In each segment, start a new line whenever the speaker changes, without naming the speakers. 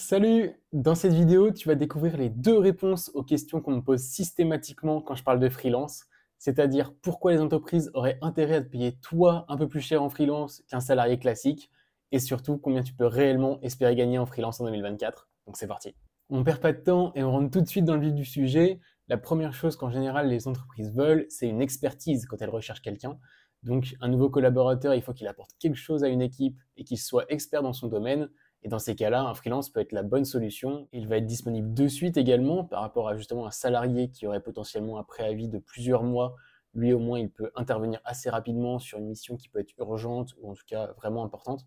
Salut! Dans cette vidéo, tu vas découvrir les deux réponses aux questions qu'on me pose systématiquement quand je parle de freelance, c'est-à-dire pourquoi les entreprises auraient intérêt à te payer toi un peu plus cher en freelance qu'un salarié classique, et surtout combien tu peux réellement espérer gagner en freelance en 2024. Donc c'est parti. On perd pas de temps et on rentre tout de suite dans le vif du sujet. La première chose qu'en général les entreprises veulent, c'est une expertise quand elles recherchent quelqu'un. Donc un nouveau collaborateur, il faut qu'il apporte quelque chose à une équipe et qu'il soit expert dans son domaine. Et dans ces cas-là, un freelance peut être la bonne solution. Il va être disponible de suite également par rapport à justement un salarié qui aurait potentiellement un préavis de plusieurs mois. Lui, au moins, il peut intervenir assez rapidement sur une mission qui peut être urgente ou en tout cas vraiment importante.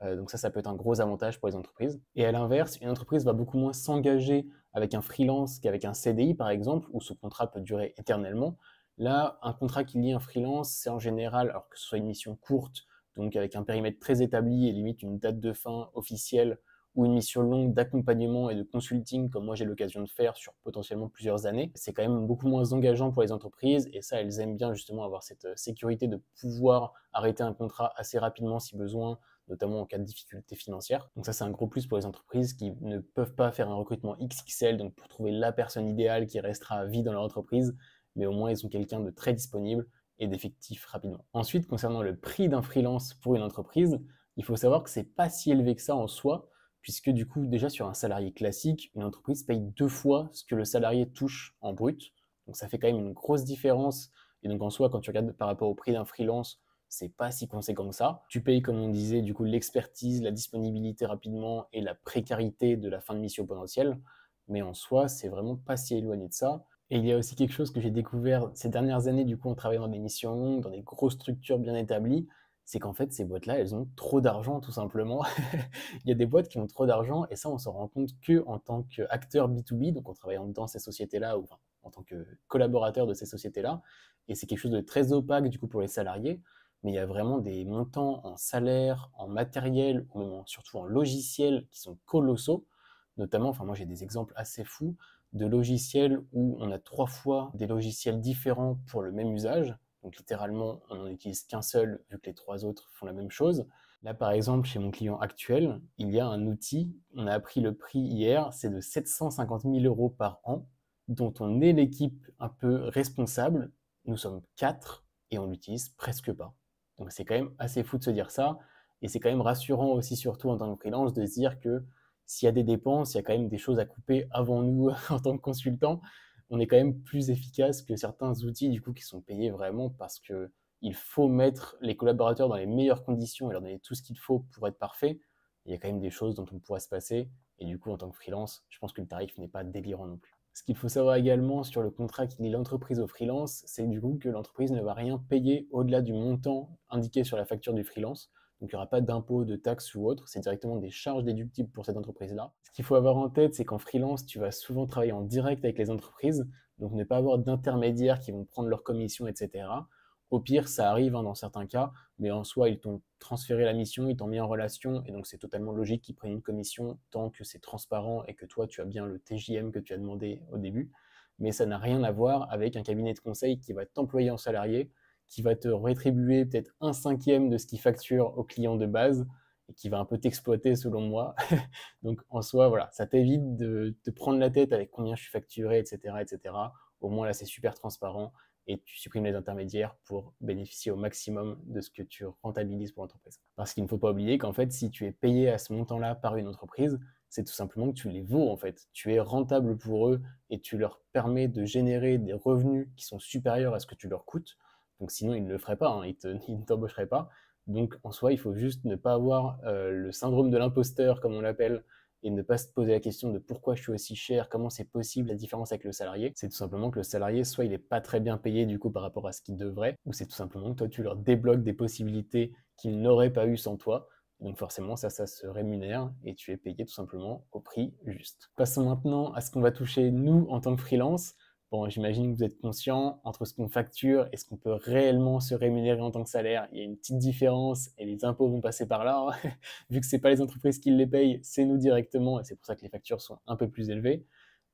Donc ça peut être un gros avantage pour les entreprises. Et à l'inverse, une entreprise va beaucoup moins s'engager avec un freelance qu'avec un CDI par exemple, où ce contrat peut durer éternellement. Là, un contrat qui lie un freelance, c'est en général, alors que ce soit une mission courte, donc avec un périmètre très établi et limite une date de fin officielle, ou une mission longue d'accompagnement et de consulting, comme moi j'ai l'occasion de faire sur potentiellement plusieurs années, c'est quand même beaucoup moins engageant pour les entreprises, et ça, elles aiment bien justement avoir cette sécurité de pouvoir arrêter un contrat assez rapidement si besoin, notamment en cas de difficultés financières. Donc ça, c'est un gros plus pour les entreprises qui ne peuvent pas faire un recrutement XXL, donc pour trouver la personne idéale qui restera à vie dans leur entreprise, mais au moins ils ont quelqu'un de très disponible et d'effectifs rapidement. Ensuite, concernant le prix d'un freelance pour une entreprise, il faut savoir que c'est pas si élevé que ça en soi, puisque du coup, déjà sur un salarié classique, une entreprise paye 2 fois ce que le salarié touche en brut. Donc ça fait quand même une grosse différence. Et donc en soi, quand tu regardes par rapport au prix d'un freelance, c'est pas si conséquent que ça. Tu payes, comme on disait, du coup, l'expertise, la disponibilité rapidement et la précarité de la fin de mission potentielle. Mais en soi, c'est vraiment pas si éloigné de ça. Et il y a aussi quelque chose que j'ai découvert ces dernières années, du coup, en travaillant dans des missions longues, dans des grosses structures bien établies, c'est qu'en fait, ces boîtes-là, elles ont trop d'argent, tout simplement. Il y a des boîtes qui ont trop d'argent, et ça, on s'en rend compte que en tant qu'acteur B2B, donc en travaillant dans ces sociétés-là, ou enfin, en tant que collaborateur de ces sociétés-là. Et c'est quelque chose de très opaque, du coup, pour les salariés, mais il y a vraiment des montants en salaire, en matériel, ou même surtout en logiciel, qui sont colossaux. Notamment, enfin, moi, j'ai des exemples assez fous de logiciels où on a 3 fois des logiciels différents pour le même usage. Donc littéralement, on n'en utilise qu'un seul vu que les 3 autres font la même chose. Là, par exemple, chez mon client actuel, il y a un outil, on a appris le prix hier, c'est de 750 000 euros par an, dont on est l'équipe un peu responsable. Nous sommes 4 et on l'utilise presque pas. Donc c'est quand même assez fou de se dire ça. Et c'est quand même rassurant aussi, surtout en tant que freelance, de se dire que s'il y a des dépenses, il y a quand même des choses à couper avant nous en tant que consultant. On est quand même plus efficace que certains outils du coup qui sont payés vraiment parce que il faut mettre les collaborateurs dans les meilleures conditions et leur donner tout ce qu'il faut pour être parfait. Il y a quand même des choses dont on pourrait se passer. Et du coup, en tant que freelance, je pense que le tarif n'est pas délirant non plus. Ce qu'il faut savoir également sur le contrat qui lie l'entreprise au freelance, c'est du coup que l'entreprise ne va rien payer au-delà du montant indiqué sur la facture du freelance. Donc il n'y aura pas d'impôts, de taxes ou autre, c'est directement des charges déductibles pour cette entreprise-là. Ce qu'il faut avoir en tête, c'est qu'en freelance, tu vas souvent travailler en direct avec les entreprises, donc ne pas avoir d'intermédiaires qui vont prendre leurs commissions, etc. Au pire, ça arrive dans certains cas, mais en soi, ils t'ont transféré la mission, ils t'ont mis en relation, et donc c'est totalement logique qu'ils prennent une commission tant que c'est transparent et que toi, tu as bien le TJM que tu as demandé au début. Mais ça n'a rien à voir avec un cabinet de conseil qui va t'employer en salarié, qui va te rétribuer peut-être 1/5 de ce qu'il facture au client de base et qui va un peu t'exploiter selon moi. Donc en soi, voilà, ça t'évite de te prendre la tête avec combien je suis facturé, etc., etc. Au moins là, c'est super transparent et tu supprimes les intermédiaires pour bénéficier au maximum de ce que tu rentabilises pour l'entreprise. Parce qu'il ne faut pas oublier qu'en fait, si tu es payé à ce montant-là par une entreprise, c'est tout simplement que tu les vaux en fait. Tu es rentable pour eux et tu leur permets de générer des revenus qui sont supérieurs à ce que tu leur coûtes. Donc sinon, ils ne le feraient pas, hein, ils ne t'embaucheraient pas. Donc en soi, il faut juste ne pas avoir le syndrome de l'imposteur, comme on l'appelle, et ne pas se poser la question de pourquoi je suis aussi cher, comment c'est possible la différence avec le salarié. C'est tout simplement que le salarié, soit il n'est pas très bien payé du coup par rapport à ce qu'il devrait, ou c'est tout simplement que toi tu leur débloques des possibilités qu'ils n'auraient pas eu sans toi. Donc forcément, ça se rémunère et tu es payé tout simplement au prix juste. Passons maintenant à ce qu'on va toucher nous en tant que freelance. Bon, j'imagine que vous êtes conscient, entre ce qu'on facture et ce qu'on peut réellement se rémunérer en tant que salaire, il y a une petite différence et les impôts vont passer par là, hein. Vu que c'est pas les entreprises qui les payent, c'est nous directement et c'est pour ça que les factures sont un peu plus élevées.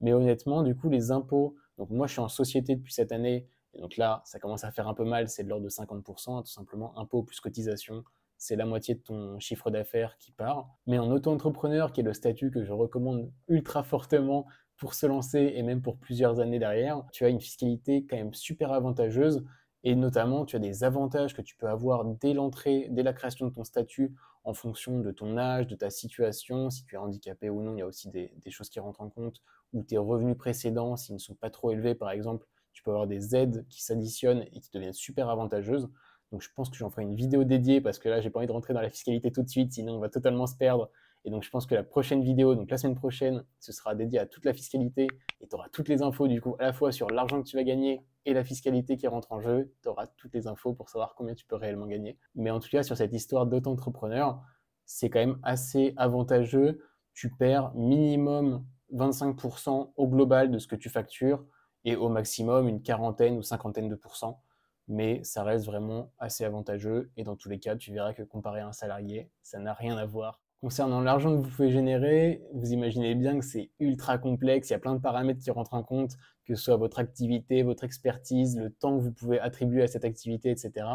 Mais honnêtement, du coup, les impôts, donc moi je suis en société depuis cette année, et donc là, ça commence à faire un peu mal, c'est de l'ordre de 50%, tout simplement, impôts plus cotisation, c'est la moitié de ton chiffre d'affaires qui part. Mais en auto-entrepreneur, qui est le statut que je recommande ultra fortement pour se lancer et même pour plusieurs années derrière, tu as une fiscalité quand même super avantageuse et notamment tu as des avantages que tu peux avoir dès l'entrée, dès la création de ton statut en fonction de ton âge, de ta situation, si tu es handicapé ou non, il y a aussi des choses qui rentrent en compte, ou tes revenus précédents, s'ils ne sont pas trop élevés par exemple, tu peux avoir des aides qui s'additionnent et qui deviennent super avantageuses. Donc je pense que j'en ferai une vidéo dédiée parce que là, j'ai pas envie de rentrer dans la fiscalité tout de suite, sinon on va totalement se perdre. Et donc je pense que la prochaine vidéo, donc la semaine prochaine, ce sera dédié à toute la fiscalité et tu auras toutes les infos du coup à la fois sur l'argent que tu vas gagner et la fiscalité qui rentre en jeu. Tu auras toutes les infos pour savoir combien tu peux réellement gagner. Mais en tout cas, sur cette histoire d'auto-entrepreneur, c'est quand même assez avantageux. Tu perds minimum 25% au global de ce que tu factures et au maximum une quarantaine ou cinquantaine de pourcents. Mais ça reste vraiment assez avantageux et dans tous les cas, tu verras que comparé à un salarié, ça n'a rien à voir. Concernant l'argent que vous pouvez générer, vous imaginez bien que c'est ultra complexe, il y a plein de paramètres qui rentrent en compte, que ce soit votre activité, votre expertise, le temps que vous pouvez attribuer à cette activité, etc.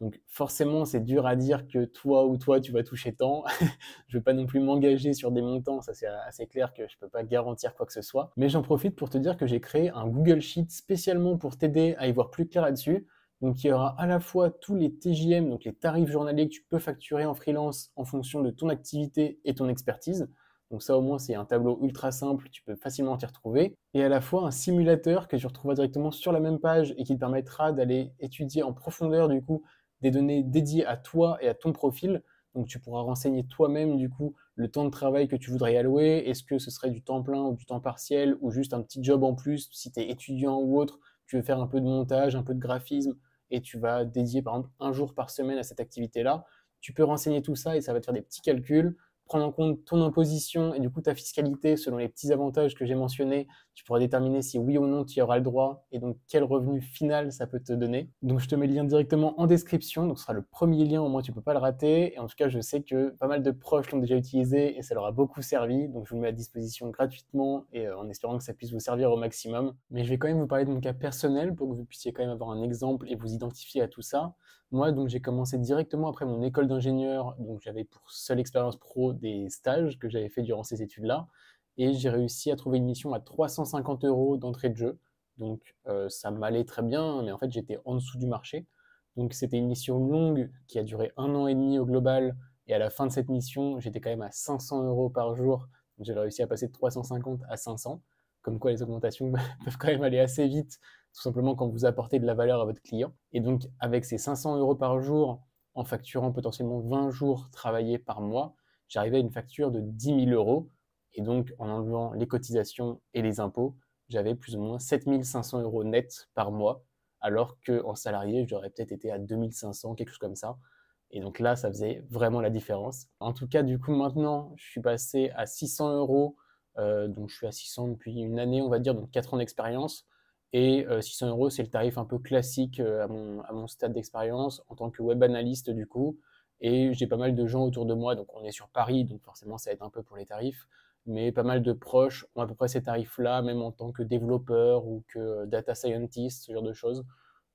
Donc forcément, c'est dur à dire que toi ou toi, tu vas toucher tant. Je ne veux pas non plus m'engager sur des montants, ça c'est assez clair que je ne peux pas garantir quoi que ce soit. Mais j'en profite pour te dire que j'ai créé un Google Sheet spécialement pour t'aider à y voir plus clair là-dessus. Donc il y aura à la fois tous les TJM, donc les tarifs journaliers que tu peux facturer en freelance en fonction de ton activité et ton expertise. Donc ça au moins c'est un tableau ultra simple, tu peux facilement t'y retrouver. Et à la fois un simulateur que tu retrouveras directement sur la même page et qui te permettra d'aller étudier en profondeur du coup des données dédiées à toi et à ton profil. Donc tu pourras renseigner toi-même du coup le temps de travail que tu voudrais y allouer. Est-ce que ce serait du temps plein ou du temps partiel ou juste un petit job en plus si tu es étudiant ou autre, tu veux faire un peu de montage, un peu de graphisme et tu vas dédier par exemple un jour par semaine à cette activité-là. Tu peux renseigner tout ça et ça va te faire des petits calculs, prendre en compte ton imposition et du coup ta fiscalité selon les petits avantages que j'ai mentionnés. Tu pourras déterminer si oui ou non tu y auras le droit et donc quel revenu final ça peut te donner. Donc je te mets le lien directement en description, donc ce sera le premier lien, au moins tu ne peux pas le rater. Et en tout cas, je sais que pas mal de proches l'ont déjà utilisé et ça leur a beaucoup servi, donc je vous le mets à disposition gratuitement et en espérant que ça puisse vous servir au maximum. Mais je vais quand même vous parler de mon cas personnel pour que vous puissiez quand même avoir un exemple et vous identifier à tout ça. Moi, donc j'ai commencé directement après mon école d'ingénieur, donc j'avais pour seule expérience pro des stages que j'avais fait durant ces études-là et j'ai réussi à trouver une mission à 350 € d'entrée de jeu. Donc ça m'allait très bien, mais en fait j'étais en dessous du marché. Donc c'était une mission longue qui a duré 1 an et demi au global. Et à la fin de cette mission, j'étais quand même à 500 € par jour. Donc j'avais réussi à passer de 350 à 500. Comme quoi les augmentations peuvent quand même aller assez vite, tout simplement quand vous apportez de la valeur à votre client. Et donc avec ces 500 € par jour, en facturant potentiellement 20 jours travaillés par mois, j'arrivais à une facture de 10 000 €. Et donc, en enlevant les cotisations et les impôts, j'avais plus ou moins 7 500 € net par mois, alors qu'en salarié, j'aurais peut-être été à 2 500, quelque chose comme ça. Et donc là, ça faisait vraiment la différence. En tout cas, du coup, maintenant, je suis passé à 600 €. Donc, je suis à 600 depuis une année, on va dire, donc 4 ans d'expérience. Et 600 €, c'est le tarif un peu classique à mon stade d'expérience en tant que web analyste, du coup. Et j'ai pas mal de gens autour de moi, donc on est sur Paris, donc forcément, ça aide un peu pour les tarifs. Mais pas mal de proches ont à peu près ces tarifs-là, même en tant que développeur ou que data scientist, ce genre de choses.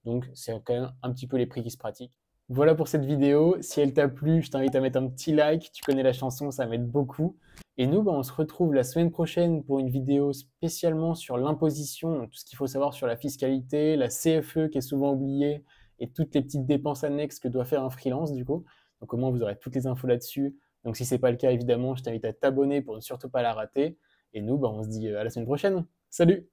Donc, c'est quand même un petit peu les prix qui se pratiquent. Voilà pour cette vidéo. Si elle t'a plu, je t'invite à mettre un petit like. Tu connais la chanson, ça m'aide beaucoup. Et nous, on se retrouve la semaine prochaine pour une vidéo spécialement sur l'imposition, donc tout ce qu'il faut savoir sur la fiscalité, la CFE qui est souvent oubliée et toutes les petites dépenses annexes que doit faire un freelance du coup. Donc au moins, vous aurez toutes les infos là-dessus. Donc si ce n'est pas le cas, évidemment, je t'invite à t'abonner pour ne surtout pas la rater. Et nous, on se dit à la semaine prochaine. Salut!